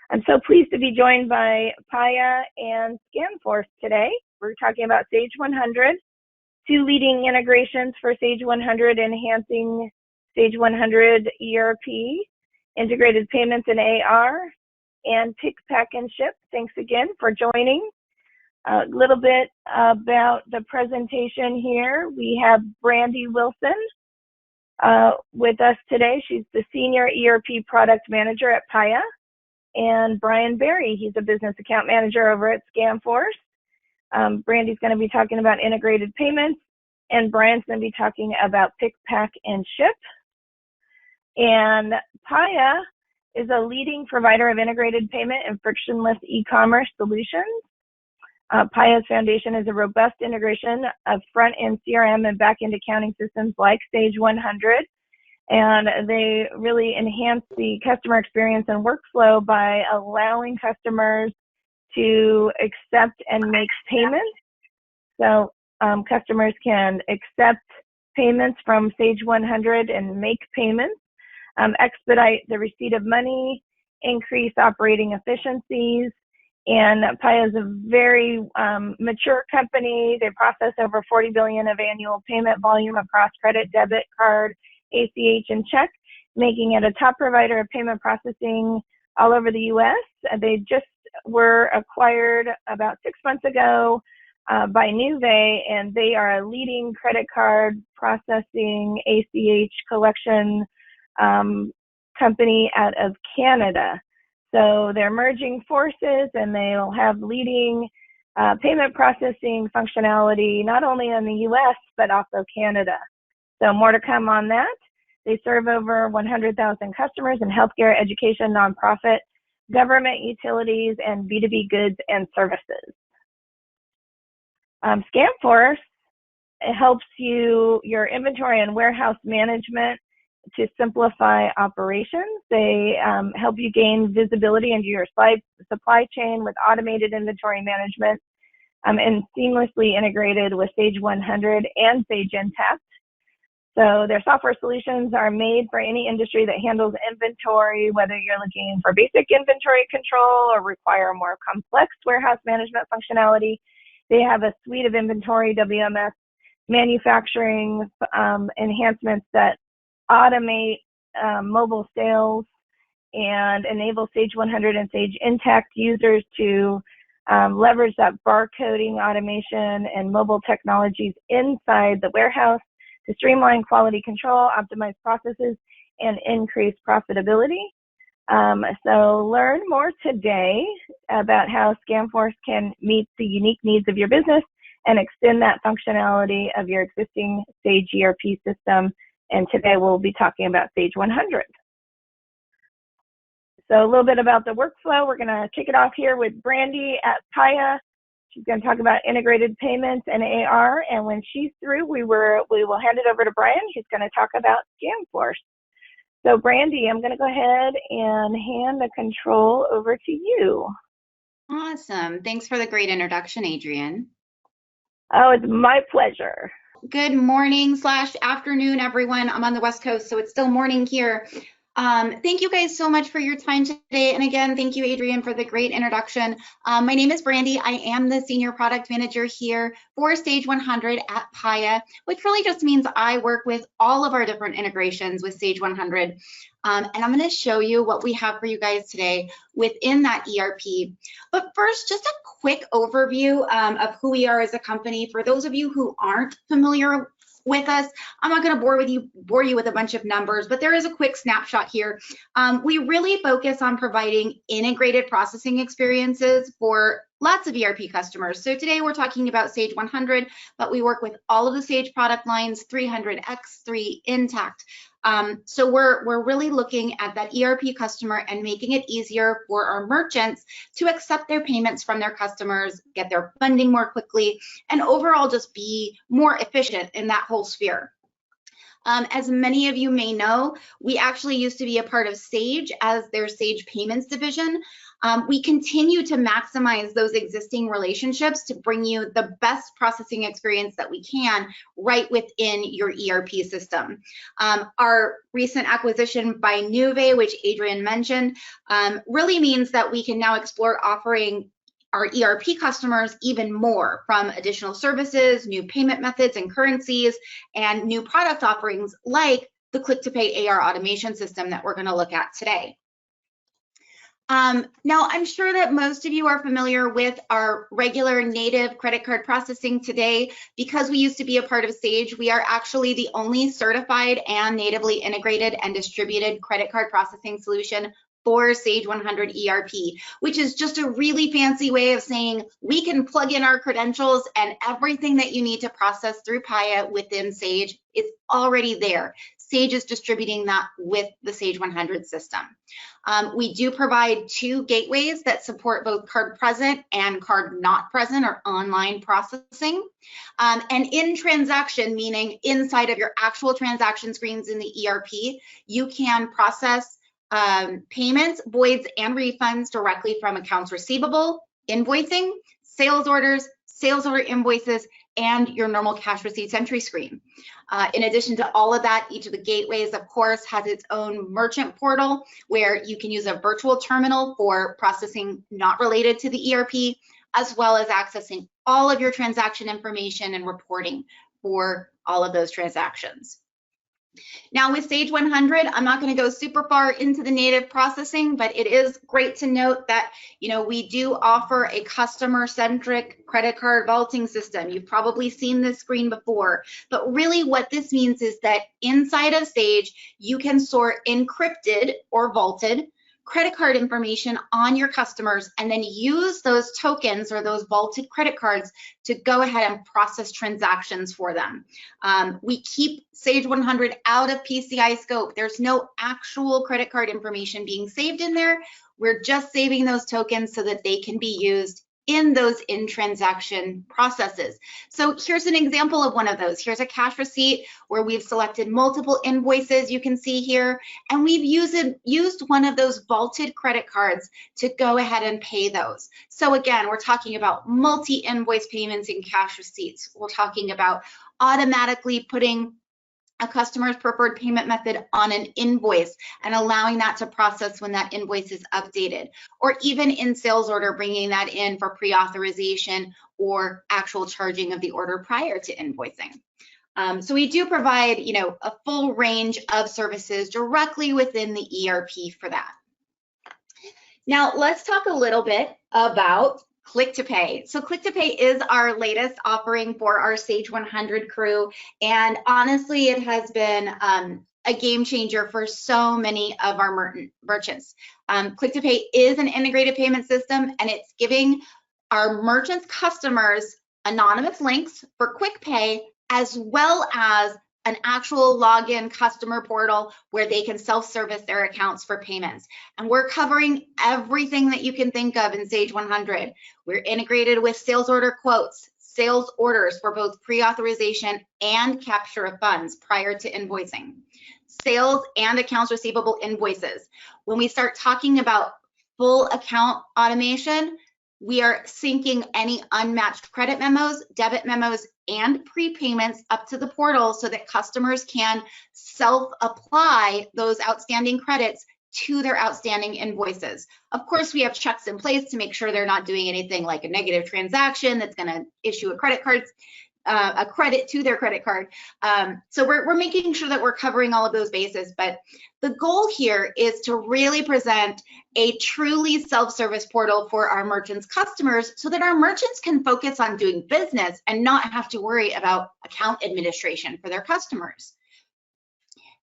I'm so pleased to be joined by Paya and ScanForce today. We're talking about Sage 100, two leading integrations for Sage 100, enhancing Sage 100 ERP, integrated payments and AR, and pick, pack, and ship. Thanks again for joining. A little bit about the presentation here. We have Brandy Wilson with us today. She's the Senior ERP Product Manager at Paya. And Brian Berry, he's a Business Account Manager over at ScanForce. Brandy's going to be talking about integrated payments, and Brian's going to be talking about pick, pack, and ship. And Paya is a leading provider of integrated payment and frictionless e-commerce solutions. Paya's foundation is a robust integration of front-end CRM and back-end accounting systems like Sage 100. And they really enhance the customer experience and workflow by allowing customers to accept and make payments. So customers can accept payments from Sage 100 and make payments, expedite the receipt of money, increase operating efficiencies. And Paya is a very mature company. They process over 40 billion of annual payment volume across credit, debit, card, ACH, and check, making it a top provider of payment processing all over the U.S. They just were acquired about 6 months ago by Nuvei, and they are a leading credit card processing ACH collection company out of Canada. So they're merging forces, and they'll have leading payment processing functionality, not only in the U.S., but also Canada. So more to come on that. They serve over 100,000 customers in healthcare, education, nonprofit, government, utilities, and B2B goods and services. ScanForce helps your inventory and warehouse management to simplify operations. They help you gain visibility into your supply chain with automated inventory management and seamlessly integrated with Sage 100 and Sage Intacct. So their software solutions are made for any industry that handles inventory, whether you're looking for basic inventory control or require more complex warehouse management functionality. They have a suite of inventory, WMS, manufacturing enhancements that automate mobile sales and enable Sage 100 and Sage Intacct users to leverage that barcoding automation and mobile technologies inside the warehouse to streamline quality control, optimize processes, and increase profitability. So learn more today about how ScanForce can meet the unique needs of your business and extend that functionality of your existing Sage ERP system. And today we'll be talking about Sage 100. So a little bit about the workflow. We're going to kick it off here with Brandy at Paya. She's going to talk about integrated payments and AR, and when she's through, we will hand it over to Brian, who's going to talk about ScanForce. So Brandy, I'm going to go ahead and hand the control over to you. Awesome. Thanks for the great introduction, Adrienne. Oh, it's my pleasure. Good morning / afternoon, everyone. I'm on the West Coast, so it's still morning here. Thank you guys so much for your time today. And again, thank you, Adrienne, for the great introduction. My name is Brandy. I am the Senior Product Manager here for Sage 100 at Paya, which really just means I work with all of our different integrations with Sage 100. And I'm going to show you what we have for you guys today within that ERP. But first, just a quick overview of who we are as a company. For those of you who aren't familiar with us, I'm not going to bore you with a bunch of numbers, but there is a quick snapshot here. We really focus on providing integrated processing experiences for lots of ERP customers. So today we're talking about Sage 100, but we work with all of the Sage product lines, 300, X3, Intacct. So we're really looking at that ERP customer and making it easier for our merchants to accept their payments from their customers, get their funding more quickly, and overall just be more efficient in that whole sphere. As many of you may know, we actually used to be a part of Sage as their Sage Payments division. We continue to maximize those existing relationships to bring you the best processing experience that we can right within your ERP system. Our recent acquisition by Nuve, which Adrian mentioned, really means that we can now explore offering our ERP customers even more, from additional services, new payment methods and currencies, and new product offerings like the Click2Pay AR automation system that we're going to look at today. Now, I'm sure that most of you are familiar with our regular native credit card processing today. Because we used to be a part of Sage, we are actually the only certified and natively integrated and distributed credit card processing solution for Sage 100 ERP, which is just a really fancy way of saying we can plug in our credentials and everything that you need to process through Paya within Sage is already there. Sage is distributing that with the Sage 100 system. We do provide 2 gateways that support both card present and card not present or online processing. And in transaction, meaning inside of your actual transaction screens in the ERP, you can process payments, voids, and refunds directly from accounts receivable, invoicing, sales orders, sales order invoices, and your normal cash receipts entry screen. In addition to all of that, each of the gateways, of course, has its own merchant portal where you can use a virtual terminal for processing not related to the ERP, as well as accessing all of your transaction information and reporting for all of those transactions. Now with Sage 100, I'm not going to go super far into the native processing, but it is great to note that, you know, we do offer a customer-centric credit card vaulting system. You've probably seen this screen before, but really what this means is that inside of Sage, you can store encrypted or vaulted credit card information on your customers and then use those tokens or those vaulted credit cards to go ahead and process transactions for them. We keep Sage 100 out of PCI scope. There's no actual credit card information being saved in there. We're just saving those tokens so that they can be used in those in-transaction processes. So here's an example of one of those. Here's a cash receipt where we've selected multiple invoices, you can see here, and we've used one of those vaulted credit cards to go ahead and pay those. So again, we're talking about multi-invoice payments in cash receipts. We're talking about automatically putting a customer's preferred payment method on an invoice and allowing that to process when that invoice is updated, or even in sales order, bringing that in for pre-authorization or actual charging of the order prior to invoicing. So we do provide, you know, a full range of services directly within the ERP for that. Now let's talk a little bit about Click2Pay. So Click2Pay is our latest offering for our Sage 100 crew, and honestly, it has been a game changer for so many of our merchants. Click2Pay is an integrated payment system, and it's giving our merchants customers anonymous links for quick pay, as well as an actual login customer portal where they can self-service their accounts for payments. And we're covering everything that you can think of in Sage 100. We're integrated with sales order quotes, sales orders for both pre-authorization and capture of funds prior to invoicing, sales and accounts receivable invoices. When we start talking about full account automation, we are syncing any unmatched credit memos, debit memos, and prepayments up to the portal so that customers can self-apply those outstanding credits to their outstanding invoices. Of course, we have checks in place to make sure they're not doing anything like a negative transaction that's going to issue a credit to their credit card. So we're making sure that we're covering all of those bases, but the goal here is to really present a truly self-service portal for our merchants' customers so that our merchants can focus on doing business and not have to worry about account administration for their customers.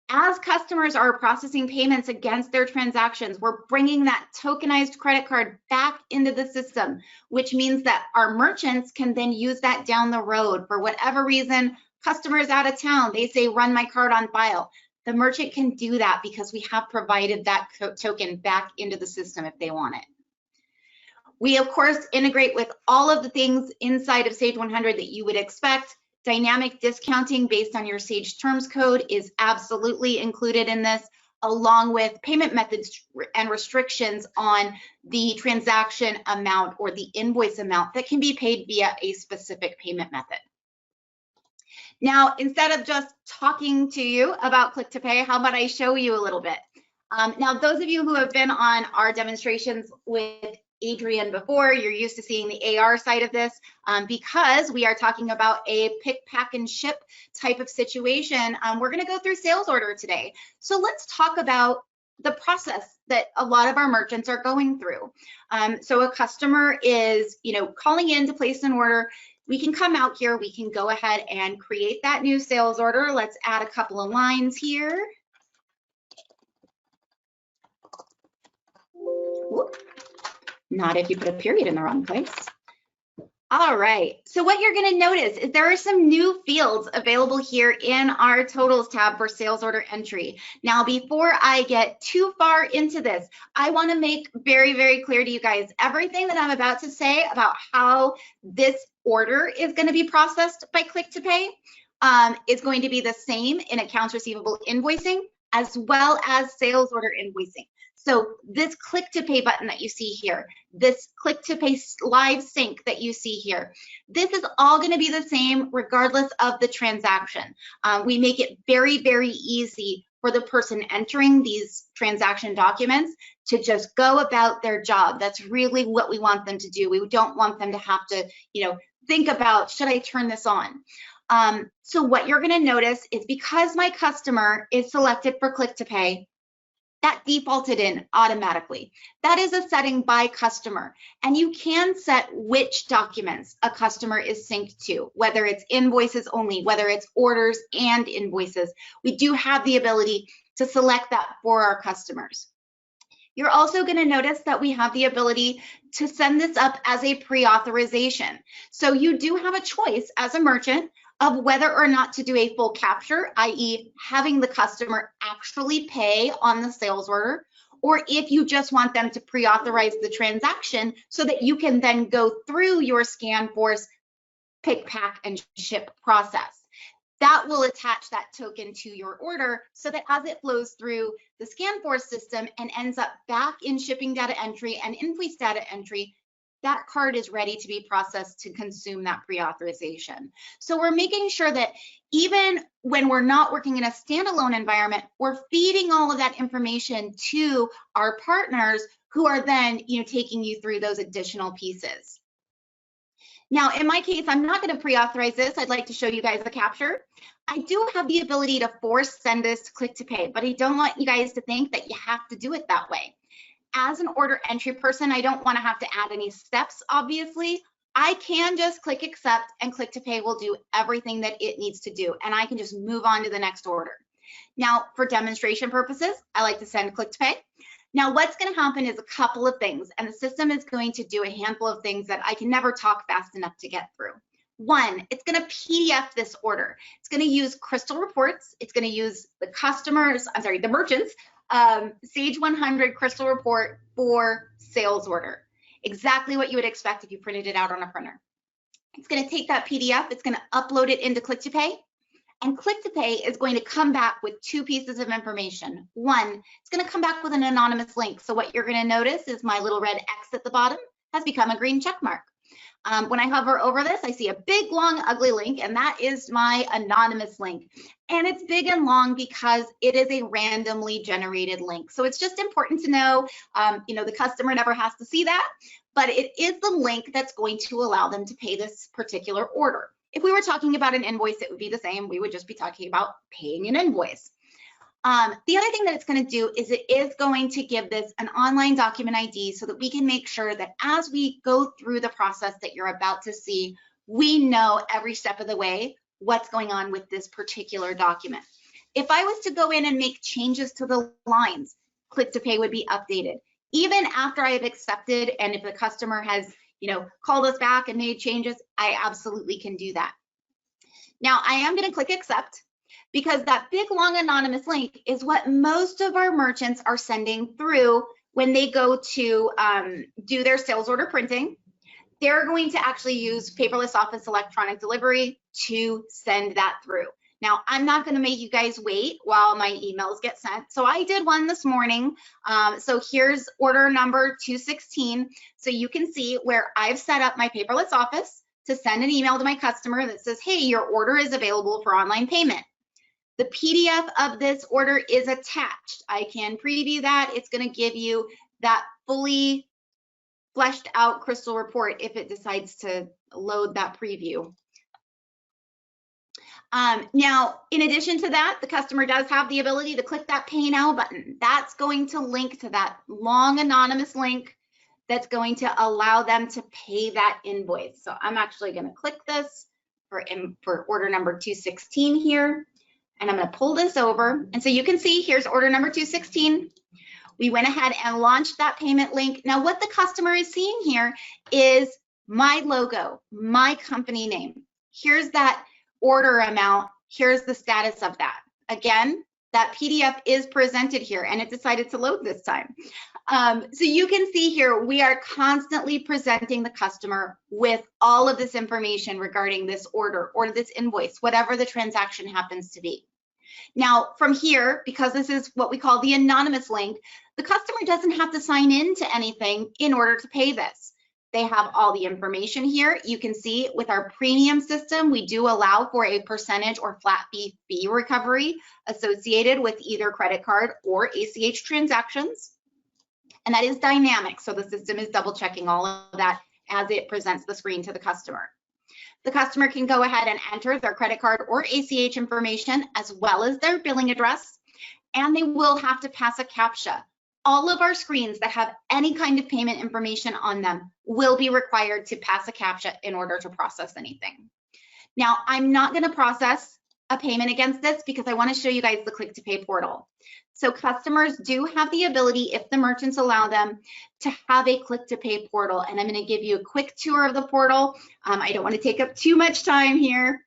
As customers are processing payments against their transactions, we're bringing that tokenized credit card back into the system, which means that our merchants can then use that down the road for whatever reason. Customers out of town, they say, run my card on file. The merchant can do that because we have provided that token back into the system if they want it. We, of course, integrate with all of the things inside of Sage 100 that you would expect. Dynamic discounting based on your Sage terms code is absolutely included in this, along with payment methods and restrictions on the transaction amount or the invoice amount that can be paid via a specific payment method. Now, instead of just talking to you about Click2Pay, how about I show you a little bit? Now, those of you who have been on our demonstrations with Adrian before, you're used to seeing the AR side of this. Because we are talking about a pick, pack, and ship type of situation, we're going to go through sales order today. So let's talk about the process that a lot of our merchants are going through. So a customer is, calling in to place an order. We can come out here, we can go ahead and create that new sales order. Let's add a couple of lines here. Whoop. Not if you put a period in the wrong place. All right, so what you're gonna notice is there are some new fields available here in our totals tab for sales order entry. Now, before I get too far into this, I wanna make very, very clear to you guys, everything that I'm about to say about how this order is gonna be processed by Click2Pay is going to be the same in accounts receivable invoicing as well as sales order invoicing. So this Click2Pay button that you see here, this Click2Pay live sync that you see here, this is all going to be the same regardless of the transaction. We make it very, very easy for the person entering these transaction documents to just go about their job. That's really what we want them to do. We don't want them to have to, think about, should I turn this on? So what you're going to notice is because my customer is selected for Click2Pay, that defaulted in automatically. That is a setting by customer, and you can set which documents a customer is synced to, whether it's invoices only, whether it's orders and invoices. We do have the ability to select that for our customers. You're also going to notice that we have the ability to send this up as a pre-authorization. So you do have a choice as a merchant of whether or not to do a full capture, i.e. having the customer actually pay on the sales order, or if you just want them to pre-authorize the transaction so that you can then go through your ScanForce pick, pack, and ship process. That will attach that token to your order so that as it flows through the ScanForce system and ends up back in shipping data entry and invoice data entry, that card is ready to be processed to consume that pre-authorization. So we're making sure that even when we're not working in a standalone environment, we're feeding all of that information to our partners who are then taking you through those additional pieces. Now, in my case, I'm not going to pre-authorize this. I'd like to show you guys the capture. I do have the ability to force send this to Click2Pay, but I don't want you guys to think that you have to do it that way. As an order entry person, I don't want to have to add any steps, obviously. I can just click accept and Click2Pay will do everything that it needs to do, and I can just move on to the next order. Now, for demonstration purposes, I like to send Click2Pay. Now, what's going to happen is a couple of things, and the system is going to do a handful of things that I can never talk fast enough to get through. One, it's going to PDF this order. It's going to use Crystal reports. It's going to use the merchants, Sage 100 Crystal report for sales order. Exactly what you would expect if you printed it out on a printer. It's going to take that PDF, it's going to upload it into Click2Pay, and Click2Pay is going to come back with two pieces of information. One, it's going to come back with an anonymous link. So what you're going to notice is my little red X at the bottom has become a green check mark. When I hover over this, I see a big, long, ugly link, and that is my anonymous link. And it's big and long because it is a randomly generated link. So it's just important to know, the customer never has to see that, but it is the link that's going to allow them to pay this particular order. If we were talking about an invoice, it would be the same. We would just be talking about paying an invoice. The other thing that it's going to do is it is going to give this an online document ID so that we can make sure that as we go through the process that you're about to see, we know every step of the way what's going on with this particular document. If I was to go in and make changes to the lines, Click2Pay would be updated. Even after I have accepted, and if the customer has called us back and made changes, I absolutely can do that. Now, I am going to click accept, because that big, long, anonymous link is what most of our merchants are sending through when they go to do their sales order printing. they're going to actually use paperless office electronic delivery to send that through. Now, I'm not going to make you guys wait while my emails get sent. So I did one this morning. So here's order number 216. So you can see where I've set up my paperless office to send an email to my customer that says, hey, your order is available for online payment. The PDF of this order is attached. I can preview that. It's going to give you that fully fleshed out crystal report if it decides to load that preview. Now, in addition to that, the customer does have the ability to click that Pay Now button. That's going to link to that long anonymous link that's going to allow them to pay that invoice. So I'm actually going to click this for order number 216 here, and I'm going to pull this over. And so you can see here's order number 216. We went ahead and launched that payment link. Now, what the customer is seeing here is my logo, my company name. Here's that order amount. Here's the status of that. Again, that PDF is presented here, and it decided to load this time. So you can see here, we are constantly presenting the customer with all of this information regarding this order or this invoice, whatever the transaction happens to be. Now, from here, because this is what we call the anonymous link, the customer doesn't have to sign in to anything in order to pay this. They have all the information here. You can see with our premium system, we do allow for a percentage or flat fee recovery associated with either credit card or ACH transactions. And that is dynamic. So the system is double checking all of that as it presents the screen to the customer. The customer can go ahead and enter their credit card or ACH information as well as their billing address, and they will have to pass a CAPTCHA. All of our screens that have any kind of payment information on them will be required to pass a CAPTCHA in order to process anything. Now, I'm not going to process a payment against this because I want to show you guys the Click2Pay portal. So customers do have the ability, if the merchants allow them, to have a Click2Pay portal. And I'm going to give you a quick tour of the portal. I don't want to take up too much time here,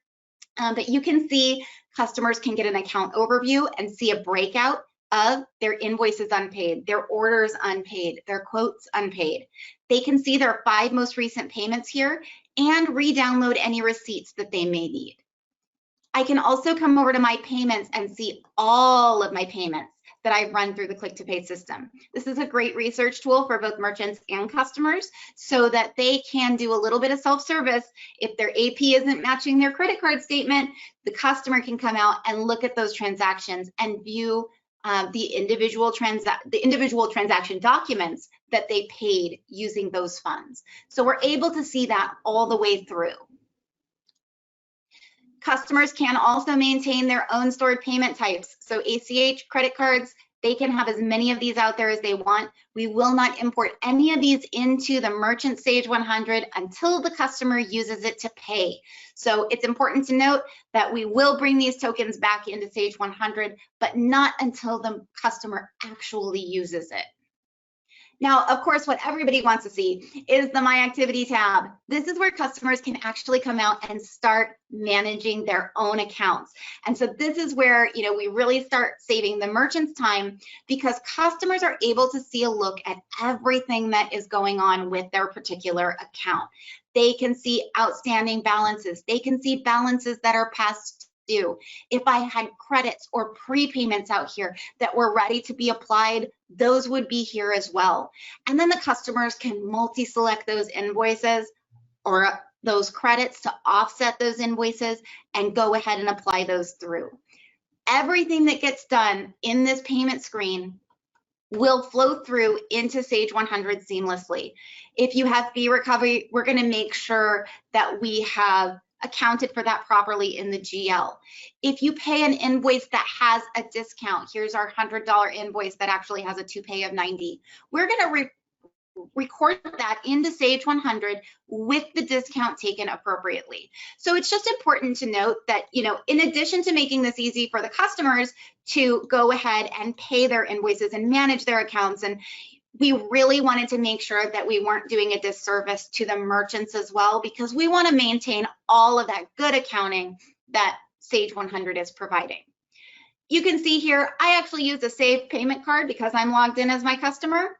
but you can see customers can get an account overview and see a breakout of their invoices unpaid, their orders unpaid, their quotes unpaid. They can see their 5 most recent payments here and re-download any receipts that they may need. I can also come over to my payments and see all of my payments that I've run through the Click2Pay system. This is a great research tool for both merchants and customers so that they can do a little bit of self-service. If their AP isn't matching their credit card statement, the customer can come out and look at those transactions and view the individual transaction documents that they paid using those funds. So we're able to see that all the way through. Customers can also maintain their own stored payment types. So ACH, credit cards, they can have as many of these out there as they want. We will not import any of these into the merchant Sage 100 until the customer uses it to pay. So it's important to note that we will bring these tokens back into Sage 100, but not until the customer actually uses it. Now, of course, what everybody wants to see is the My Activity tab. This is where customers can actually come out and start managing their own accounts. And so this is where, we really start saving the merchants time because customers are able to see a look at everything that is going on with their particular account. They can see outstanding balances. They can see balances that are past due. If I had credits or prepayments out here that were ready to be applied, those would be here as well. And then the customers can multi-select those invoices or those credits to offset those invoices and go ahead and apply those through. Everything that gets done in this payment screen will flow through into Sage 100 seamlessly. If you have fee recovery, we're going to make sure that we have accounted for that properly in the GL. If you pay an invoice that has a discount, here's our $100 invoice that actually has a to-pay of 90. We're going to record that into Sage 100 with the discount taken appropriately. So it's just important to note that, in addition to making this easy for the customers to go ahead and pay their invoices and manage their accounts, and we really wanted to make sure that we weren't doing a disservice to the merchants as well, because we want to maintain all of that good accounting that Sage 100 is providing. You can see here, I actually use a saved payment card because I'm logged in as my customer.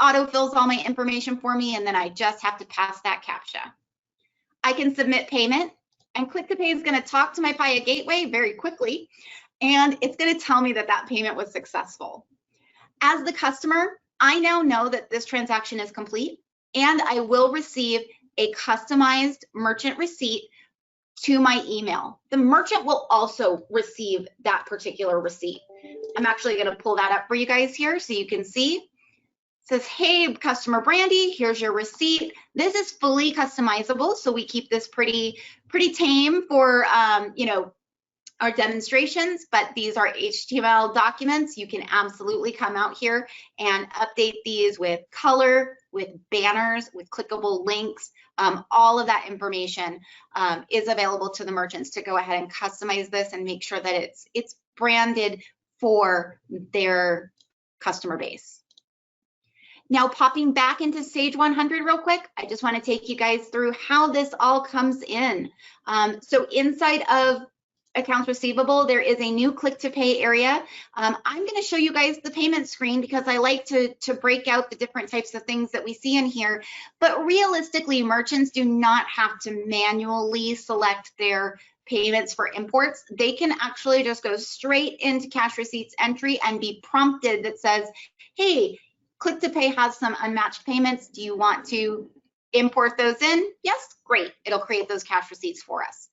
auto-fills all my information for me, and then I just have to pass that CAPTCHA. I can submit payment, and Click2Pay is going to talk to my PALLET gateway very quickly, and it's going to tell me that that payment was successful. As the customer, I now know that this transaction is complete, and I will receive a customized merchant receipt to my email. The merchant will also receive that particular receipt. I'm actually going to pull that up for you guys here so you can see. It says, hey, customer Brandy, here's your receipt. This is fully customizable, so we keep this pretty tame for you know, our demonstrations, but these are HTML documents. You can absolutely come out here and update these with color, with banners, with clickable links. All of that information is available to the merchants to go ahead and customize this and make sure that it's branded for their customer base. Now, popping back into Sage 100 real quick, I just want to take you guys through how this all comes in. So inside of accounts receivable, there is a new Click2Pay area. I'm going to show you guys the payment screen because I like to break out the different types of things that we see in here. But realistically, merchants do not have to manually select their payments for imports. They can actually just go straight into cash receipts entry and be prompted that says, hey, Click2Pay has some unmatched payments. Do you want to import those in? Yes, great. It'll create those cash receipts for us.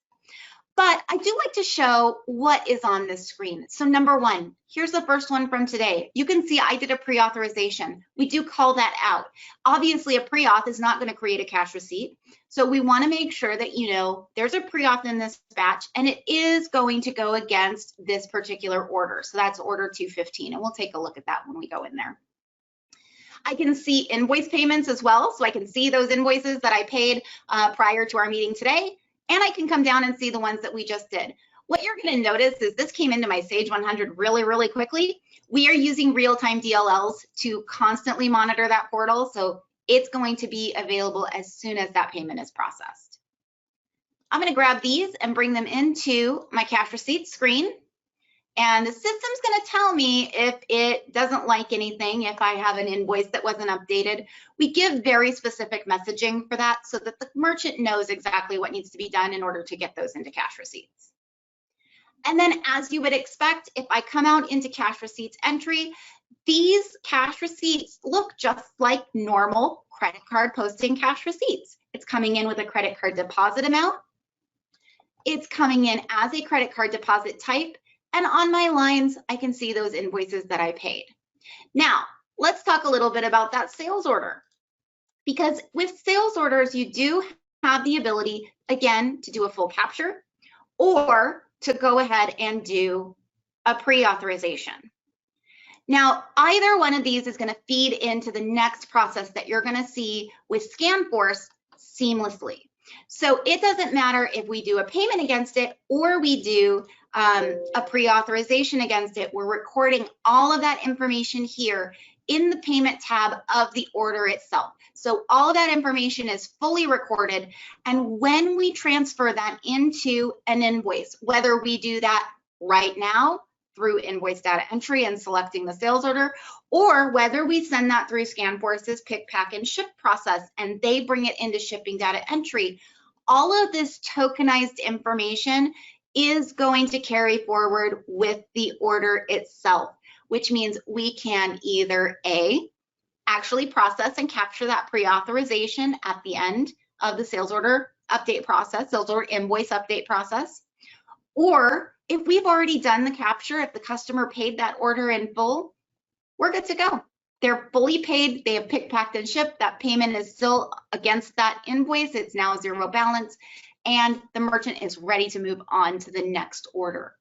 But I do like to show what is on this screen. So number one, here's the first one from today. You can see I did a pre-authorization. We do call that out. Obviously, a pre-auth is not going to create a cash receipt. So we want to make sure that you know there's a pre-auth in this batch, and it is going to go against this particular order. So that's order 215, and we'll take a look at that when we go in there. I can see invoice payments as well. So I can see those invoices that I paid prior to our meeting today. And I can come down and see the ones that we just did. What you're going to notice is this came into my Sage 100 really quickly. We are using real-time DLLs to constantly monitor that portal. So it's going to be available as soon as that payment is processed. I'm going to grab these and bring them into my cash receipts screen. And the system's going to tell me if it doesn't like anything, if I have an invoice that wasn't updated. We give very specific messaging for that so that the merchant knows exactly what needs to be done in order to get those into cash receipts. And then as you would expect, if I come out into cash receipts entry, these cash receipts look just like normal credit card posting cash receipts. It's coming in with a credit card deposit amount. It's coming in as a credit card deposit type. And on my lines, I can see those invoices that I paid. Now, let's talk a little bit about that sales order. Because with sales orders, you do have the ability, again, to do a full capture or to go ahead and do a pre-authorization. Now, either one of these is going to feed into the next process that you're going to see with ScanForce seamlessly. So it doesn't matter if we do a payment against it or we do a pre-authorization against it. We're recording all of that information here in the payment tab of the order itself. So all of that information is fully recorded. And when we transfer that into an invoice, whether we do that right now through invoice data entry and selecting the sales order, or whether we send that through ScanForce's pick, pack, and ship process and they bring it into shipping data entry, all of this tokenized information is going to carry forward with the order itself, which means we can either A, actually process and capture that pre-authorization at the end of the sales order update process, sales order invoice update process, or if we've already done the capture, if the customer paid that order in full, we're good to go. They're fully paid, they have picked, packed, and shipped. That payment is still against that invoice. It's now zero balance, and the merchant is ready to move on to the next order.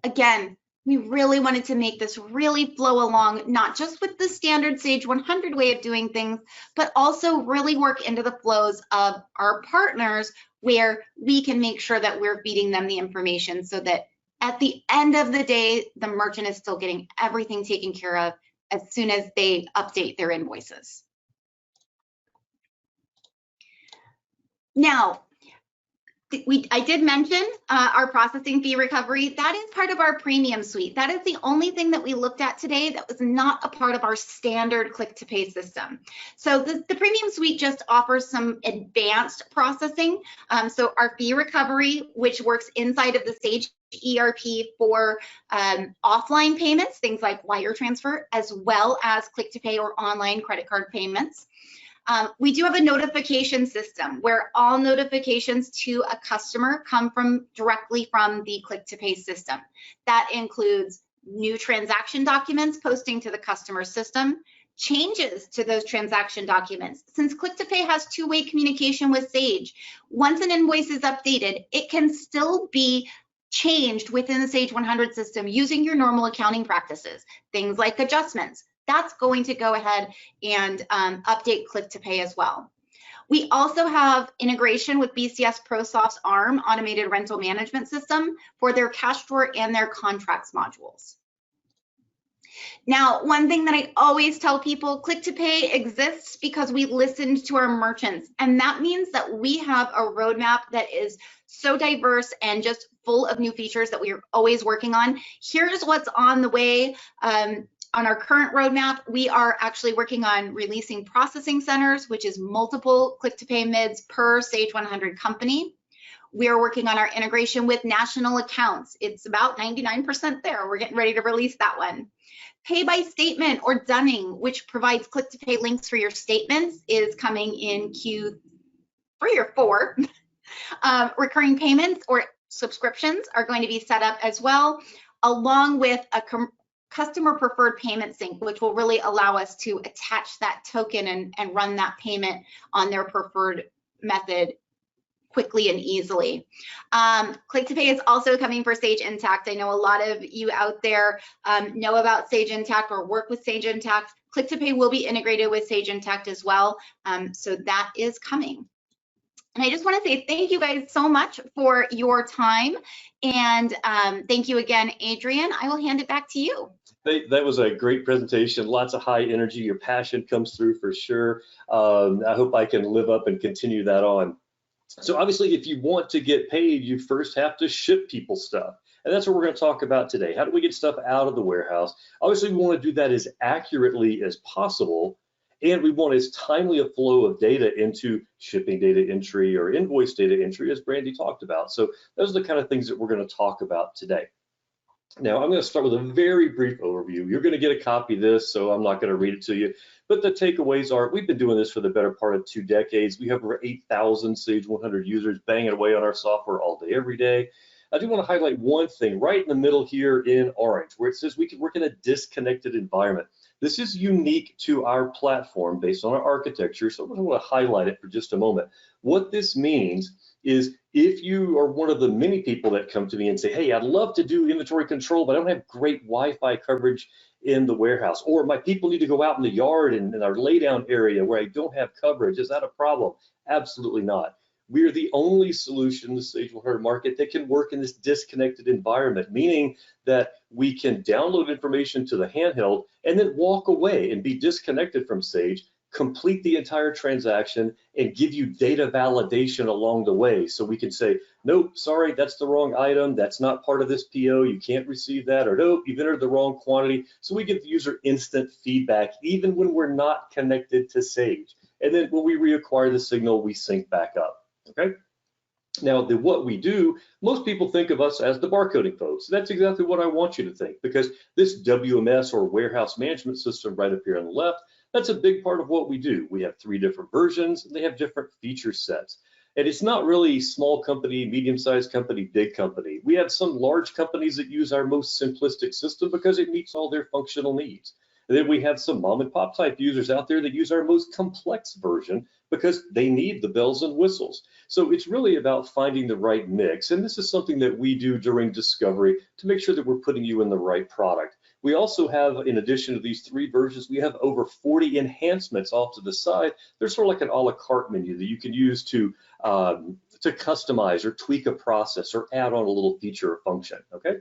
Again, we really wanted to make this really flow along, not just with the standard Sage 100 way of doing things, but also really work into the flows of our partners where we can make sure that we're feeding them the information so that at the end of the day, the merchant is still getting everything taken care of as soon as they update their invoices. Now, I did mention our processing fee recovery. That is part of our premium suite. That is the only thing that we looked at today that was not a part of our standard Click2Pay system. So the premium suite just offers some advanced processing. So our fee recovery, which works inside of the Sage ERP for offline payments, things like wire transfer, as well as Click2Pay or online credit card payments. We do have a notification system where all notifications to a customer come directly from the Click2Pay system. That includes new transaction documents posting to the customer system, changes to those transaction documents. Since Click2Pay has two-way communication with Sage, once an invoice is updated, it can still be changed within the Sage 100 system using your normal accounting practices, things like adjustments. That's going to go ahead and update Click2Pay as well. We also have integration with BCS ProSoft's ARM automated rental management system for their cash drawer and their contracts modules. Now, one thing that I always tell people, Click2Pay exists because we listened to our merchants, and that means that we have a roadmap that is so diverse and just full of new features that we are always working on. Here's what's on the way. On our current roadmap, we are actually working on releasing processing centers, which is multiple Click2Pay MIDs per Sage 100 company. We are working on our integration with national accounts. It's about 99% there. We're getting ready to release that one. Pay by statement or dunning, which provides Click2Pay links for your statements, is coming in Q3 or 4. Recurring payments or subscriptions are going to be set up as well, along with a customer preferred payment sync, which will really allow us to attach that token and run that payment on their preferred method quickly and easily. Click2Pay is also coming for Sage Intacct. I know a lot of you out there know about Sage Intacct or work with Sage Intacct. Click2Pay will be integrated with Sage Intacct as well. So that is coming. And I just want to say thank you guys so much for your time. And thank you again, Adrian. I will hand it back to you. That was a great presentation. Lots of high energy. Your passion comes through for sure. I hope I can live up and continue that on. So obviously, if you want to get paid, you first have to ship people stuff. And that's what we're going to talk about today. How do we get stuff out of the warehouse? Obviously, we want to do that as accurately as possible. And we want as timely a flow of data into shipping data entry or invoice data entry as Brandy talked about. So those are the kind of things that we're going to talk about today. Now, I'm going to start with a very brief overview. You're going to get a copy of this, so I'm not going to read it to you. But the takeaways are, we've been doing this for the better part of 2 decades. We have over 8,000 Sage 100 users banging away on our software all day, every day. I do want to highlight one thing right in the middle here in orange, where it says we can work in a disconnected environment. This is unique to our platform based on our architecture, so I want to highlight it for just a moment. What this means is if you are one of the many people that come to me and say, hey, I'd love to do inventory control, but I don't have great Wi-Fi coverage in the warehouse, or my people need to go out in the yard and in our laydown area where I don't have coverage, is that a problem? Absolutely not. We're the only solution in the Sage 100 market that can work in this disconnected environment, meaning that we can download information to the handheld and then walk away and be disconnected from Sage, complete the entire transaction, and give you data validation along the way. So we can say, nope, sorry, that's the wrong item. That's not part of this PO. You can't receive that. Or nope, you've entered the wrong quantity. So we give the user instant feedback, even when we're not connected to Sage. And then when we reacquire the signal, we sync back up. Okay. Now, what we do, most people think of us as the barcoding folks. That's exactly what I want you to think, because this WMS or warehouse management system right up here on the left, that's a big part of what we do. We have 3 different versions, and they have different feature sets. And it's not really small company, medium-sized company, big company. We have some large companies that use our most simplistic system because it meets all their functional needs. And then we have some mom and pop type users out there that use our most complex version because they need the bells and whistles. So it's really about finding the right mix. And this is something that we do during discovery to make sure that we're putting you in the right product. We also have, in addition to these 3 versions, we have over 40 enhancements off to the side. There's sort of like an a la carte menu that you can use to customize or tweak a process or add on a little feature or function, okay?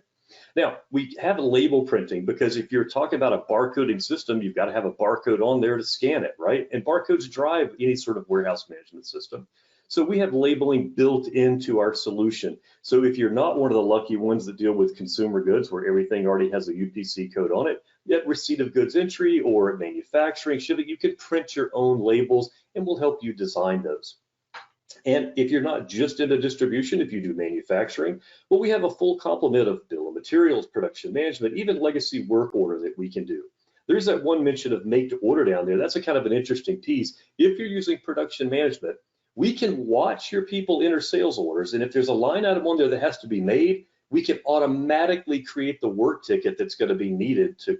Now, we have label printing because if you're talking about a barcoding system, you've got to have a barcode on there to scan it, right? And barcodes drive any sort of warehouse management system. So we have labeling built into our solution. So if you're not one of the lucky ones that deal with consumer goods where everything already has a UPC code on it, yet receipt of goods entry or manufacturing, shipping, you can print your own labels and we'll help you design those. And if you're not just into distribution, if you do manufacturing, well, we have a full complement of bill of materials, production management, even legacy work order that we can do. There's that one mention of make to order down there. That's a kind of an interesting piece. If you're using production management, we can watch your people enter sales orders. And if there's a line item on there that has to be made, we can automatically create the work ticket that's going to be needed to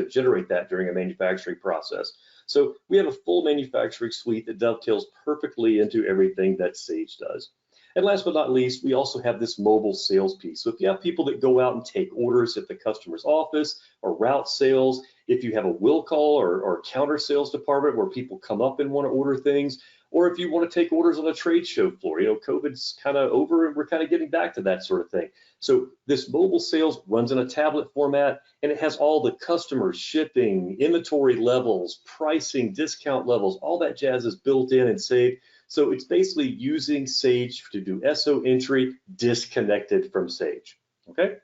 generate that during a manufacturing process. So we have a full manufacturing suite that dovetails perfectly into everything that Sage does. And last but not least, we also have this mobile sales piece. So if you have people that go out and take orders at the customer's office or route sales, if you have a will call or counter sales department where people come up and want to order things, or if you want to take orders on a trade show floor, COVID's kind of over and we're kind of getting back to that sort of thing. So this mobile sales runs in a tablet format and it has all the customers, shipping, inventory levels, pricing, discount levels, all that jazz is built in and saved. So it's basically using Sage to do SO entry disconnected from Sage, okay?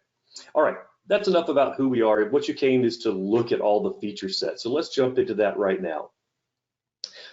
All right, that's enough about who we are. What you came is to look at all the feature sets. So let's jump into that right now.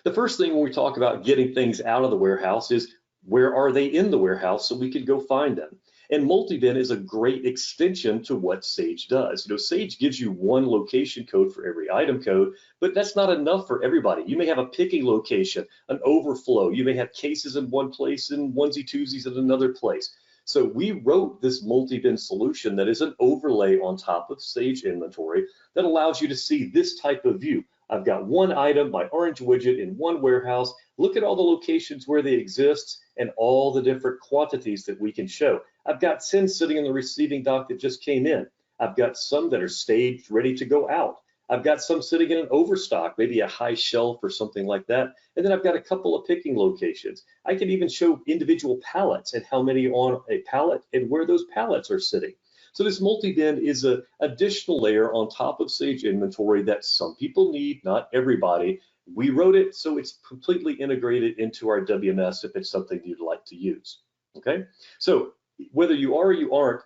The first thing when we talk about getting things out of the warehouse is where are they in the warehouse so we can go find them. And multi-bin is a great extension to what Sage does. Sage gives you one location code for every item code, but that's not enough for everybody. You may have a picking location, an overflow. You may have cases in one place and onesie-twosies in another place. So we wrote this multi-bin solution that is an overlay on top of Sage inventory that allows you to see this type of view. I've got one item, my orange widget in one warehouse. Look at all the locations where they exist and all the different quantities that we can show. I've got 10 sitting in the receiving dock that just came in. I've got some that are staged, ready to go out. I've got some sitting in an overstock, maybe a high shelf or something like that. And then I've got a couple of picking locations. I can even show individual pallets and how many on a pallet and where those pallets are sitting. So this multi-bin is an additional layer on top of Sage inventory that some people need, not everybody. We wrote it so it's completely integrated into our WMS if it's something you'd like to use, okay? So whether you are or you aren't,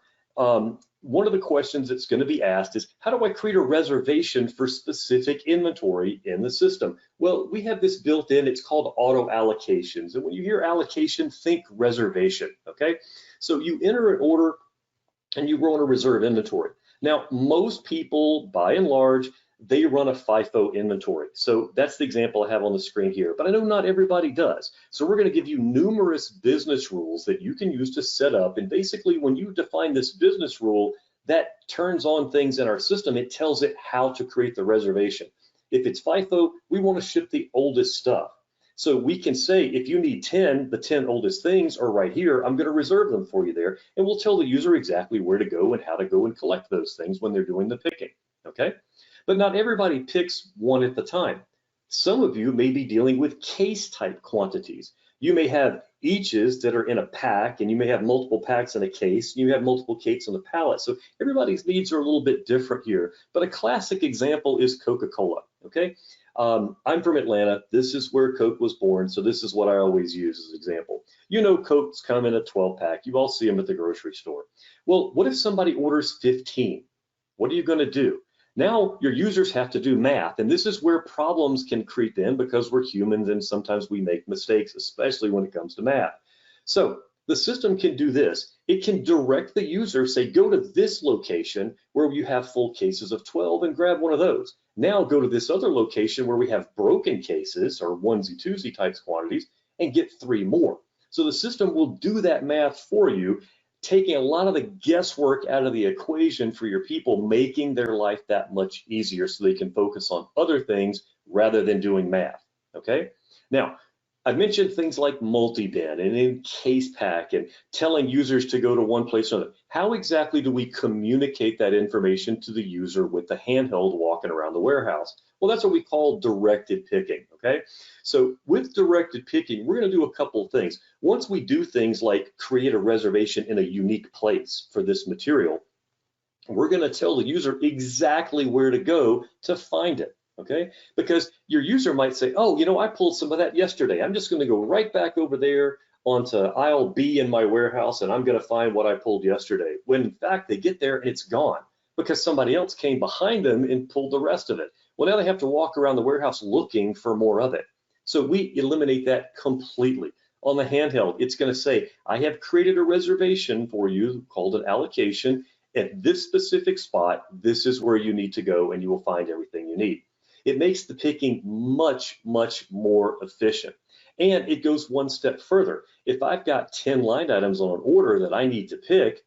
one of the questions that's going to be asked is, how do I create a reservation for specific inventory in the system? Well, we have this built in, it's called auto allocations. And when you hear allocation, think reservation, okay? So you enter an order and you run a reserve inventory. Now, most people, by and large, they run a FIFO inventory. So that's the example I have on the screen here, but I know not everybody does. So we're gonna give you numerous business rules that you can use to set up. And basically when you define this business rule, that turns on things in our system. It tells it how to create the reservation. If it's FIFO, we wanna ship the oldest stuff. So we can say, if you need 10, the 10 oldest things are right here. I'm going to reserve them for you there. And we'll tell the user exactly where to go and how to go and collect those things when they're doing the picking, okay? But not everybody picks one at the time. Some of you may be dealing with case type quantities. You may have eaches that are in a pack, and you may have multiple packs in a case, and you have multiple cases on the pallet. So everybody's needs are a little bit different here. But a classic example is Coca-Cola, okay? I'm from Atlanta. This is where Coke was born, so this is what I always use as an example. Cokes come in a 12-pack. You all see them at the grocery store. Well, what if somebody orders 15? What are you going to do? Now your users have to do math, and this is where problems can creep in because we're humans and sometimes we make mistakes, especially when it comes to math. So the system can do this. It can direct the user, say, go to this location where you have full cases of 12 and grab one of those. Now go to this other location where we have broken cases or onesie-twosie types quantities and get 3 more. So the system will do that math for you, taking a lot of the guesswork out of the equation for your people, making their life that much easier so they can focus on other things rather than doing math, okay? Now, I mentioned things like multi-bin and in case pack and telling users to go to one place or another. How exactly do we communicate that information to the user with the handheld walking around the warehouse? Well, that's what we call directed picking, okay? So with directed picking, we're gonna do a couple of things. Once we do things like create a reservation in a unique place for this material, we're gonna tell the user exactly where to go to find it, okay? Because your user might say, oh, you know, I pulled some of that yesterday. I'm just going to go right back over there onto aisle B in my warehouse, and I'm going to find what I pulled yesterday. When in fact, they get there and it's gone because somebody else came behind them and pulled the rest of it. Well, now they have to walk around the warehouse looking for more of it. So we eliminate that completely. On the handheld, it's going to say, I have created a reservation for you called an allocation at this specific spot. This is where you need to go and you will find everything you need. It makes the picking much, much more efficient. And it goes one step further. If I've got 10 line items on an order that I need to pick,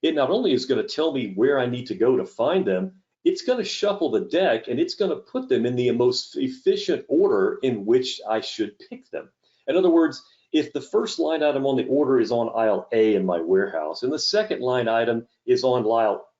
it not only is going to tell me where I need to go to find them, it's going to shuffle the deck and it's going to put them in the most efficient order in which I should pick them. In other words, if the first line item on the order is on aisle A in my warehouse and the second line item is on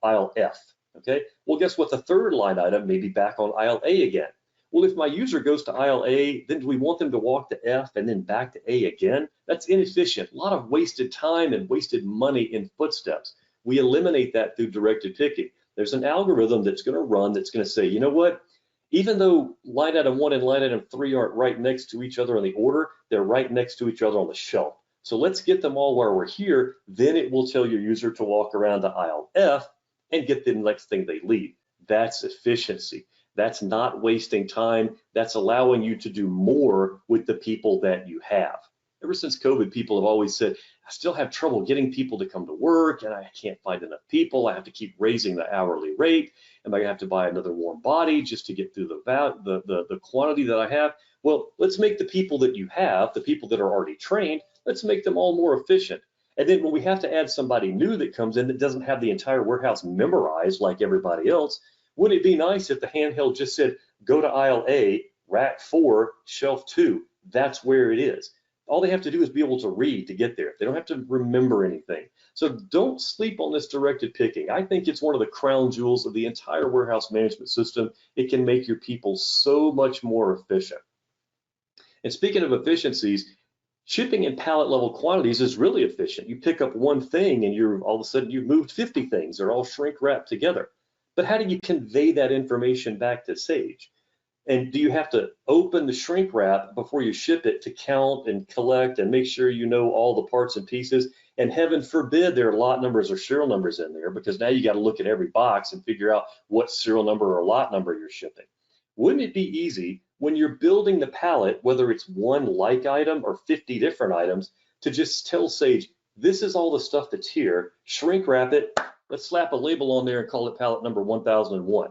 aisle F, okay? Well, guess what? The third line item may be back on aisle A again. Well, if my user goes to aisle A, then do we want them to walk to F and then back to A again? That's inefficient. A lot of wasted time and wasted money in footsteps. We eliminate that through directed picking. There's an algorithm that's going to run that's going to say, you know what? Even though line item 1 and line item 3 aren't right next to each other on the order, they're right next to each other on the shelf. So let's get them all while we're here. Then it will tell your user to walk around to aisle F and get the next thing they leave. That's efficiency. That's not wasting time. That's allowing you to do more with the people that you have. Ever since COVID, people have always said, I still have trouble getting people to come to work and I can't find enough people. I have to keep raising the hourly rate. Am I gonna have to buy another warm body just to get through the quantity that I have? Well, let's make the people that you have, the people that are already trained, let's make them all more efficient. And then when we have to add somebody new that comes in that doesn't have the entire warehouse memorized like everybody else, wouldn't it be nice if the handheld just said, go to aisle A, rack 4, shelf 2, that's where it is. All they have to do is be able to read to get there. They don't have to remember anything. So don't sleep on this directed picking. I think it's one of the crown jewels of the entire warehouse management system. It can make your people so much more efficient. And speaking of efficiencies, shipping in pallet level quantities is really efficient. You pick up one thing and all of a sudden you've moved 50 things. They're all shrink wrapped together. But how do you convey that information back to Sage? And do you have to open the shrink wrap before you ship it to count and collect and make sure you know all the parts and pieces? And heaven forbid there are lot numbers or serial numbers in there, because now you got to look at every box and figure out what serial number or lot number you're shipping. Wouldn't it be easy when you're building the pallet, whether it's one like item or 50 different items, to just tell Sage, this is all the stuff that's here, shrink wrap it, let's slap a label on there and call it pallet number 1001.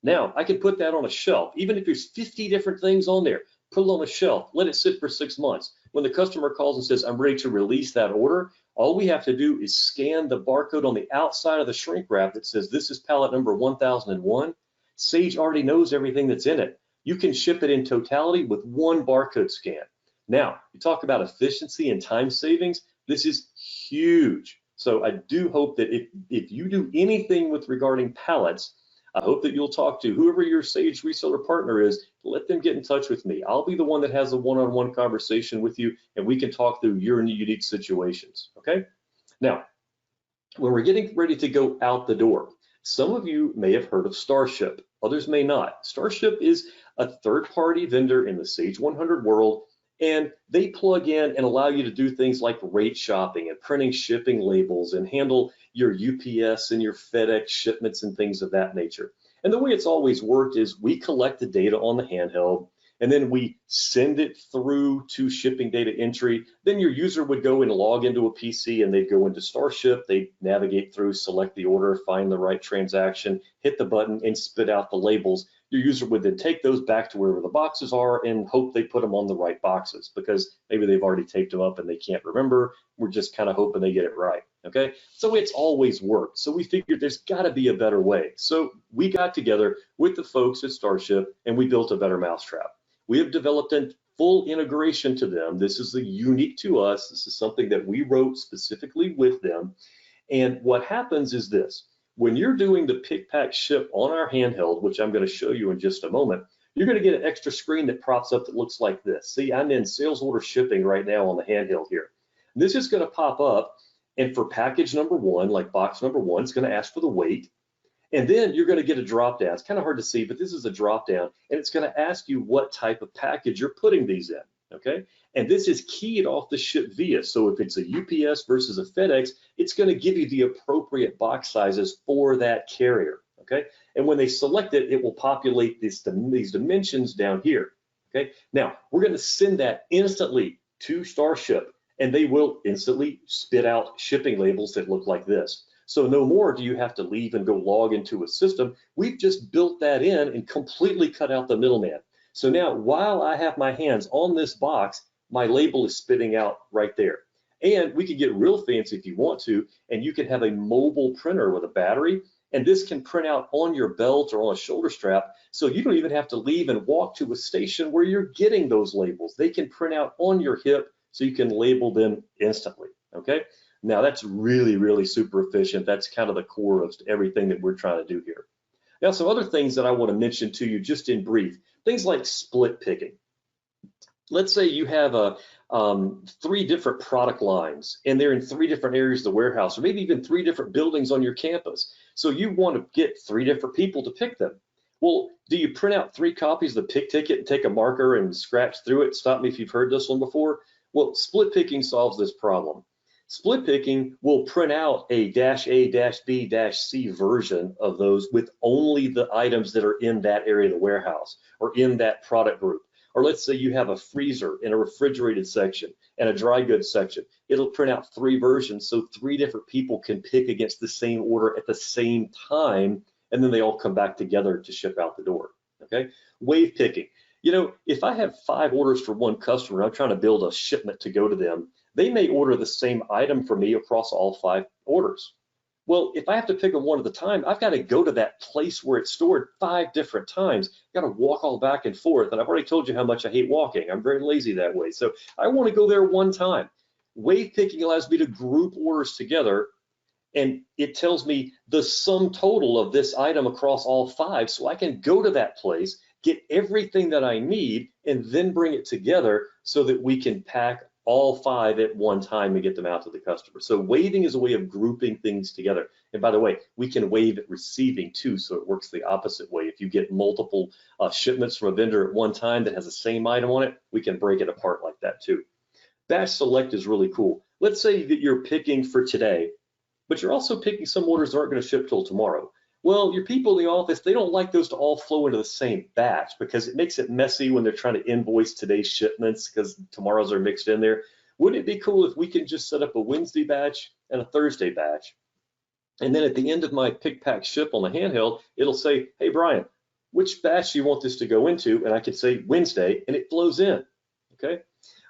Now, I can put that on a shelf, even if there's 50 different things on there, put it on a shelf, let it sit for 6 months. When the customer calls and says, I'm ready to release that order, all we have to do is scan the barcode on the outside of the shrink wrap that says, this is pallet number 1001. Sage already knows everything that's in it. You can ship it in totality with one barcode scan. Now, you talk about efficiency and time savings, this is huge. So I do hope that if you do anything with regarding pallets, I hope that you'll talk to whoever your Sage reseller partner is, let them get in touch with me. I'll be the one that has a one-on-one conversation with you and we can talk through your unique situations, okay? Now, when we're getting ready to go out the door, some of you may have heard of StarShip, others may not. StarShip is a third-party vendor in the Sage 100 world, and they plug in and allow you to do things like rate shopping and printing shipping labels and handle your UPS and your FedEx shipments and things of that nature. And the way it's always worked is we collect the data on the handheld and then we send it through to shipping data entry. Then your user would go and log into a PC and they'd go into StarShip, they'd navigate through, select the order, find the right transaction, hit the button and spit out the labels. Your user would then take those back to wherever the boxes are and hope they put them on the right boxes, because maybe they've already taped them up and they can't remember. We're just kind of hoping they get it right, okay? So it's always worked. So we figured there's gotta be a better way. So we got together with the folks at StarShip and we built a better mousetrap. We have developed a full integration to them. This is unique to us. This is something that we wrote specifically with them. And what happens is this. When you're doing the pick, pack, ship on our handheld, which I'm going to show you in just a moment, you're going to get an extra screen that props up that looks like this. See, I'm in sales order shipping right now on the handheld here. This is going to pop up, and for package number 1, like box number 1, it's going to ask for the weight. And then you're going to get a drop down. It's kind of hard to see, but this is a drop down, and it's going to ask you what type of package you're putting these in, okay? And this is keyed off the ship via. So if it's a UPS versus a FedEx, it's going to give you the appropriate box sizes for that carrier, okay? And when they select it, it will populate these dimensions down here, okay? Now, we're going to send that instantly to StarShip, and they will instantly spit out shipping labels that look like this. So no more do you have to leave and go log into a system. We've just built that in and completely cut out the middleman. So now while I have my hands on this box, my label is spitting out right there. And we can get real fancy if you want to, and you can have a mobile printer with a battery, and this can print out on your belt or on a shoulder strap. So you don't even have to leave and walk to a station where you're getting those labels. They can print out on your hip so you can label them instantly, okay? Now that's really, really super efficient. That's kind of the core of everything that we're trying to do here. Now, some other things that I want to mention to you just in brief, things like split picking. Let's say you have 3 different product lines and they're in 3 different areas of the warehouse, or maybe even 3 different buildings on your campus. So you want to get 3 different people to pick them. Well, do you print out 3 copies of the pick ticket and take a marker and scratch through it? Stop me if you've heard this one before. Well, split picking solves this problem. Split picking will print out a -A, -B, -C version of those with only the items that are in that area of the warehouse or in that product group. Or let's say you have a freezer and a refrigerated section and a dry goods section. It'll print out 3 versions so 3 different people can pick against the same order at the same time, and then they all come back together to ship out the door, okay? Wave picking. You know, if I have 5 orders for one customer, I'm trying to build a shipment to go to them, they may order the same item from me across all 5 orders. Well, if I have to pick them one at a time, I've got to go to that place where it's stored 5 different times. I've got to walk all back and forth, and I've already told you how much I hate walking. I'm very lazy that way, so I want to go there one time. Wave picking allows me to group orders together, and it tells me the sum total of this item across all 5, so I can go to that place, get everything that I need, and then bring it together so that we can pack all 5 at one time and get them out to the customer. So waving is a way of grouping things together. And by the way, we can wave at receiving too, so it works the opposite way. If you get multiple shipments from a vendor at one time that has the same item on it, we can break it apart like that too. Batch select is really cool. Let's say that you're picking for today, but you're also picking some orders that aren't going to ship till tomorrow. Well, your people in the office, they don't like those to all flow into the same batch because it makes it messy when they're trying to invoice today's shipments because tomorrow's are mixed in there. Wouldn't it be cool if we can just set up a Wednesday batch and a Thursday batch? And then at the end of my pick, pack, ship on the handheld, it'll say, hey, Brian, which batch do you want this to go into? And I could say Wednesday, and it flows in, okay?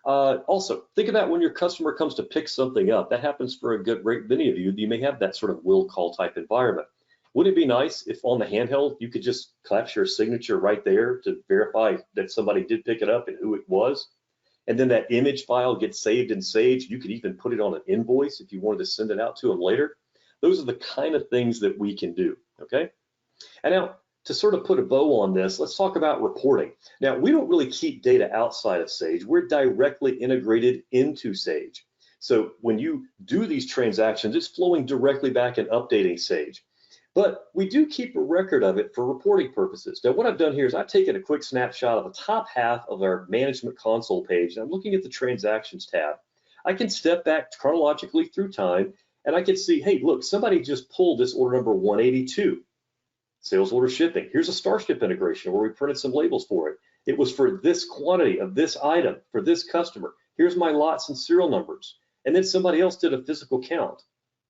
Also, think about when your customer comes to pick something up. That happens for a good rate. Many of you, you may have that sort of will call type environment. Wouldn't it be nice if on the handheld, you could just clap your signature right there to verify that somebody did pick it up and who it was? And then that image file gets saved in Sage. You could even put it on an invoice if you wanted to send it out to them later. Those are the kind of things that we can do, okay? And now, to sort of put a bow on this, let's talk about reporting. Now, we don't really keep data outside of Sage. We're directly integrated into Sage. So when you do these transactions, it's flowing directly back and updating Sage. But we do keep a record of it for reporting purposes. Now, what I've done here is I've taken a quick snapshot of the top half of our management console page, and I'm looking at the transactions tab. I can step back chronologically through time, and I can see, hey, look, somebody just pulled this order number 182, sales order shipping. Here's a StarShip integration where we printed some labels for it. It was for this quantity of this item for this customer. Here's my lots and serial numbers. And then somebody else did a physical count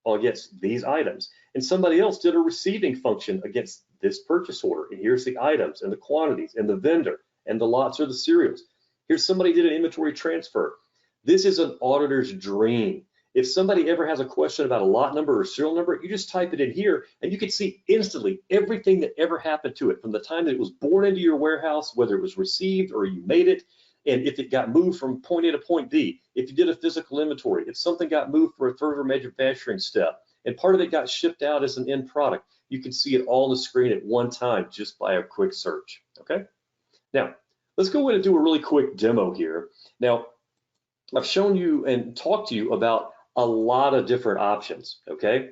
against these items. And somebody else did a receiving function against this purchase order. And here's the items and the quantities and the vendor and the lots or the serials. Here's somebody did an inventory transfer. This is an auditor's dream. If somebody ever has a question about a lot number or serial number, you just type it in here and you can see instantly everything that ever happened to it from the time that it was born into your warehouse, whether it was received or you made it, and if it got moved from point A to point B, if you did a physical inventory, if something got moved for a further manufacturing step, and part of it got shipped out as an end product, you can see it all on the screen at one time just by a quick search, okay? Now, let's go in and do a really quick demo here. Now, I've shown you and talked to you about a lot of different options, okay?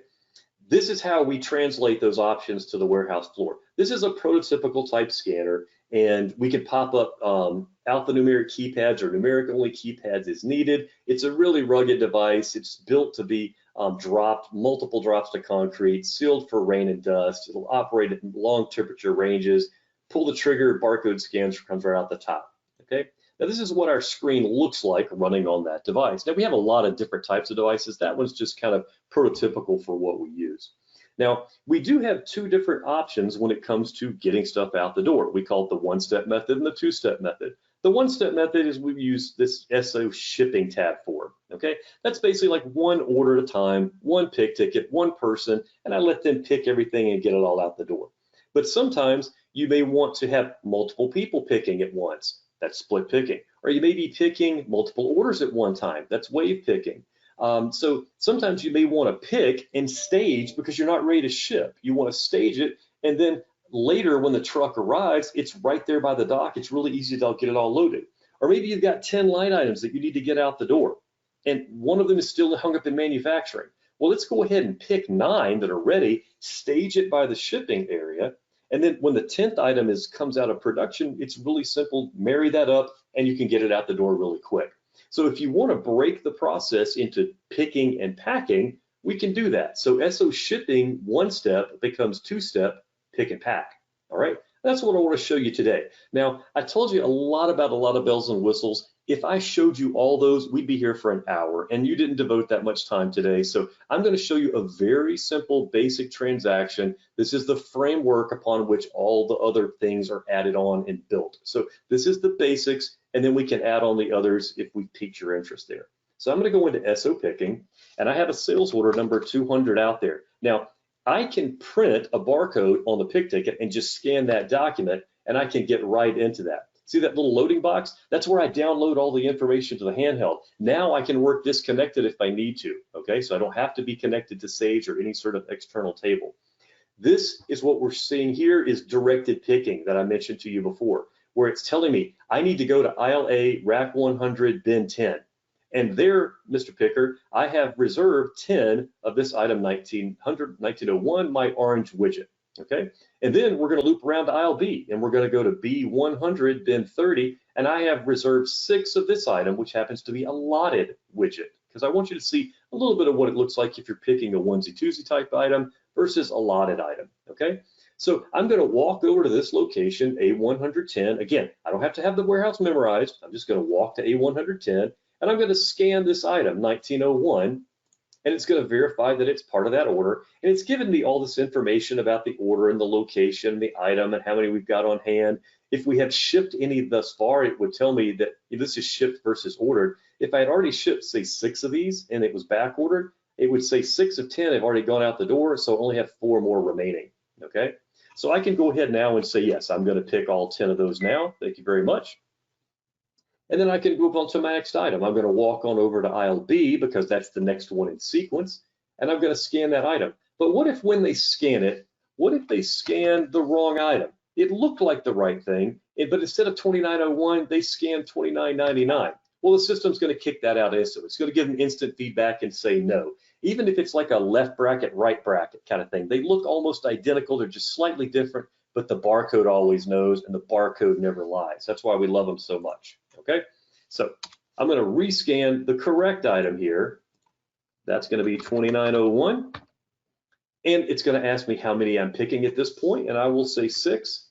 This is how we translate those options to the warehouse floor. This is a prototypical type scanner, and we can pop up alphanumeric keypads or numeric only keypads as needed. It's a really rugged device. It's built to be dropped, multiple drops to concrete, sealed for rain and dust. It'll operate at long temperature ranges. Pull the trigger, barcode scans, comes right out the top, okay? Now this is what our screen looks like running on that device. Now we have a lot of different types of devices. That one's just kind of prototypical for what we use. Now we do have two different options when it comes to getting stuff out the door. We call it the one-step method and the two-step method. The one-step method is we use this SO shipping tab for, okay? That's basically like one order at a time, one pick ticket, one person, and I let them pick everything and get it all out the door. But sometimes you may want to have multiple people picking at once. That's split picking. Or you may be picking multiple orders at one time. That's wave picking. So sometimes you may want to pick and stage because you're not ready to ship. You want to stage it, and then later when the truck arrives, it's right there by the dock. It's really easy to get it all loaded. Or maybe you've got 10 line items that you need to get out the door, and one of them is still hung up in manufacturing. Well, let's go ahead and pick 9 that are ready, stage it by the shipping area, and then when the 10th item comes out of production, it's really simple. Marry that up, and you can get it out the door really quick. So if you want to break the process into picking and packing, we can do that. So SO shipping one step becomes two-step pick and pack. All right, that's what I want to show you today. Now, I told you a lot about a lot of bells and whistles. If I showed you all those, we'd be here for an hour, and you didn't devote that much time today. So I'm going to show you a very simple, basic transaction. This is the framework upon which all the other things are added on and built. So this is the basics, and then we can add on the others if we piqued your interest there. So I'm going to go into SO picking, and I have a sales order number 200 out there. Now, I can print a barcode on the pick ticket and just scan that document, and I can get right into that. See that little loading box? That's where I download all the information to the handheld. Now I can work disconnected if I need to, okay? So I don't have to be connected to Sage or any sort of external table. This is what we're seeing here is directed picking that I mentioned to you before, where it's telling me I need to go to aisle A, rack 100, bin 10. And there, Mr. Picker, I have reserved 10 of this item 1901, my orange widget, okay? And then we're gonna loop around to aisle B, and we're gonna go to B100, bin 30, and I have reserved 6 of this item, which happens to be allotted widget, because I want you to see a little bit of what it looks like if you're picking a onesie-twosie type item versus allotted item, okay? So I'm gonna walk over to this location, A110. Again, I don't have to have the warehouse memorized. I'm just gonna walk to A110, and I'm gonna scan this item, 1901, and it's gonna verify that it's part of that order. And it's given me all this information about the order and the location, the item, and how many we've got on hand. If we have shipped any thus far, it would tell me that this is shipped versus ordered. If I had already shipped, say, 6 of these and it was back ordered, it would say 6 of 10 have already gone out the door, so I only have 4 more remaining, okay? So I can go ahead now and say, yes, I'm gonna pick all 10 of those now. Thank you very much. And then I can move on to my next item. I'm gonna walk on over to aisle B because that's the next one in sequence, and I'm gonna scan that item. But what if when they scan it, what if they scan the wrong item? It looked like the right thing, but instead of 2901, they scanned 2999. Well, the system's gonna kick that out instantly. It's gonna give them instant feedback and say no. Even if it's like a left bracket, right bracket kind of thing, they look almost identical, they're just slightly different, but the barcode always knows and the barcode never lies. That's why we love them so much, okay? So I'm gonna rescan the correct item here. That's gonna be 2901. And it's gonna ask me how many I'm picking at this point, and I will say 6.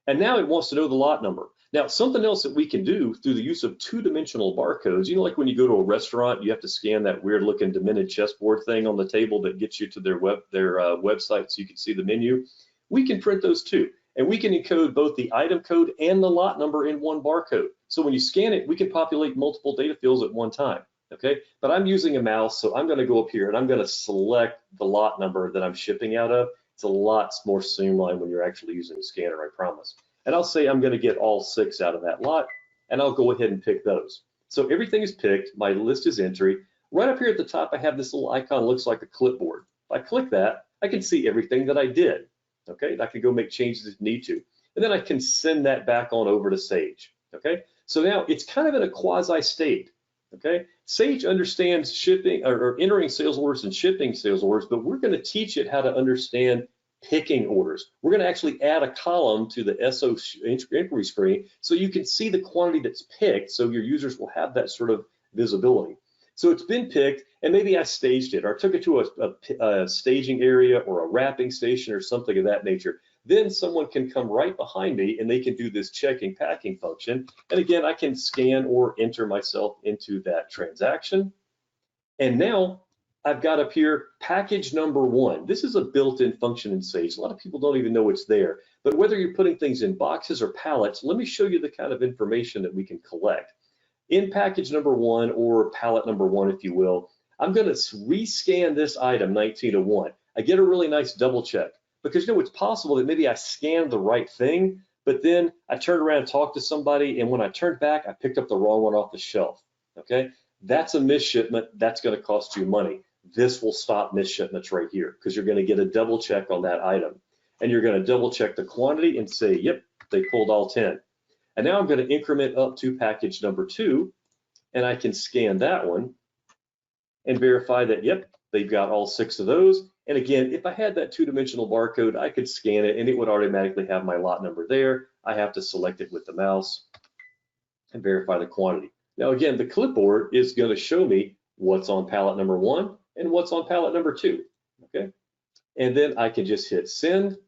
And now it wants to know the lot number. Now, something else that we can do through the use of 2-dimensional barcodes, you know, like when you go to a restaurant, you have to scan that weird looking demented chessboard thing on the table that gets you to their website so you can see the menu. We can print those too. And we can encode both the item code and the lot number in one barcode. So when you scan it, we can populate multiple data fields at one time, okay? But I'm using a mouse, so I'm gonna go up here and I'm gonna select the lot number that I'm shipping out of. It's a lot more streamlined when you're actually using a scanner, I promise. And I'll say I'm gonna get all 6 out of that lot, and I'll go ahead and pick those. So everything is picked, my list is entry. Right up here at the top, I have this little icon, looks like a clipboard. If I click that, I can see everything that I did, okay? I can go make changes if need to. And then I can send that back on over to Sage, okay? So now it's kind of in a quasi state, Okay, Sage understands shipping or entering sales orders and shipping sales orders, but we're going to teach it how to understand picking orders. We're going to actually add a column to the SO inquiry screen so you can see the quantity that's picked, so your users will have that sort of visibility. So it's been picked, and maybe I staged it or took it to a staging area or a wrapping station or something of that nature. Then someone can come right behind me and they can do this checking packing function. And again, I can scan or enter myself into that transaction. And now I've got up here package number 1. This is a built-in function in Sage. A lot of people don't even know it's there. But whether you're putting things in boxes or pallets, let me show you the kind of information that we can collect. In package number 1 or pallet number 1, if you will, I'm going to rescan this item 1901. I get a really nice double check because it's possible that maybe I scanned the right thing, but then I turned around and talked to somebody, and when I turned back, I picked up the wrong one off the shelf. Okay, that's a misshipment. That's going to cost you money. This will stop misshipments right here because you're going to get a double check on that item, and you're going to double check the quantity and say, yep, they pulled all 10. And now I'm going to increment up to package number 2, and I can scan that one and verify that, yep, they've got all 6 of those. And again, if I had that 2-dimensional barcode, I could scan it and it would automatically have my lot number there. I have to select it with the mouse and verify the quantity. Now again, the clipboard is going to show me what's on pallet number 1 and what's on pallet number 2, okay? And then I can just hit send,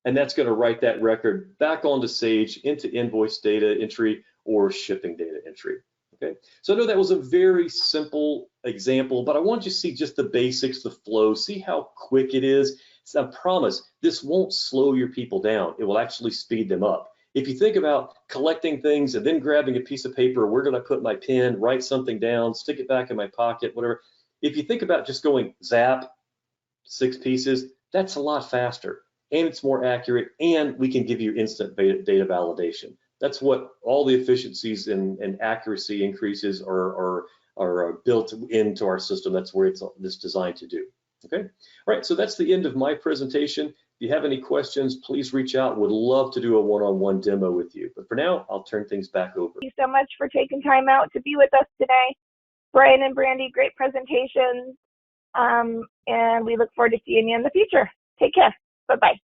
and that's going to write that record back onto Sage into invoice data entry or shipping data entry. Okay, so I know that was a very simple example, but I want you to see just the basics, the flow, see how quick it is. So I promise this won't slow your people down. It will actually speed them up. If you think about collecting things and then grabbing a piece of paper, where did I put my pen, write something down, stick it back in my pocket, whatever. If you think about just going zap, 6 pieces, that's a lot faster. And it's more accurate, and we can give you instant data validation. That's what all the efficiencies and accuracy increases are built into our system. That's where it's designed to do. Okay, all right, so that's the end of my presentation. If you have any questions, please reach out. Would love to do a one-on-one demo with you. But for now, I'll turn things back over. Thank you so much for taking time out to be with us today. Brian and Brandy, great presentations, and we look forward to seeing you in the future. Take care. Bye-bye.